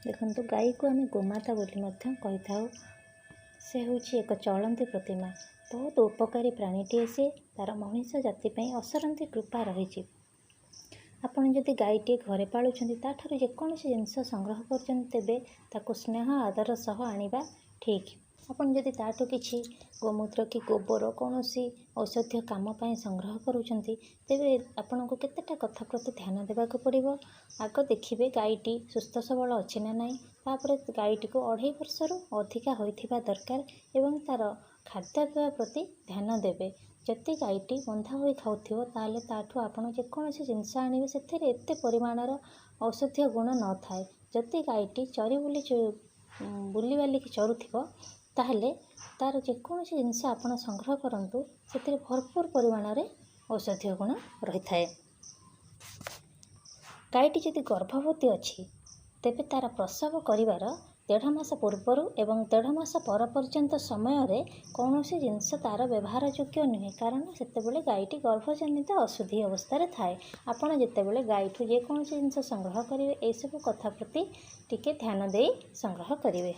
देखंतु गाई को आम गोमाता बोली मध्य कही। से हूँ एक चलती प्रतिमा। बहुत उपकारी प्राणीटीए सी तार मनुष्य जाति असरंती कृपा रही। आपण जदि गाईटे घरे पालुंट ताठू जेकोसी जिनस संग्रह कर स्नेह आदर सह आनिबा ठीक। आपण जदि ताठू किछि गोमूत्र कि गोबर कौन औषधीय काम संग्रह करुँच तेबे आपण को केतेटा कथा प्रति ध्यान देवाक पड़िबो। आग देखिए गाईटी सुस्थ सबल अच्छी ना नाई। तापर गाईटी को 2.5 वर्षरू अधिका होइथिबा दरकार एवं तार खाद्यपेय प्रति ध्यान देवे। जति गाईटी बंधा होई खाउथिबो ताले ताठू आपण जेकोसी जिनस आनिबे सेथिरे एते परिमाणर औषधीय गुण न थाए। जति गाईटी चरी बुली बालिकी चरुथिबो ताहले तार जेकोसी जिनस आपण संग्रह करंतु सेथिरे भरपूर परिमाण रे औषधीय गुण रही थाए। गाईटी जदि गर्भवती अच्छी तेबे तार प्रसव करिवार 1.5 मास पूर्वर एवं 1.5 मास पर पर्यंत समय रे कौनसी जिनस तार व्यवहार योग्य नुहे। कारण सेतेबेले गाईटी गर्भजनित अशुद्धि अवस्था थाए। आपण जेतेबेले गाईठू जेकोसी जिनस संग्रह करेंगे यह सब कथा प्रति टिके ध्यान दे संग्रह करेंगे।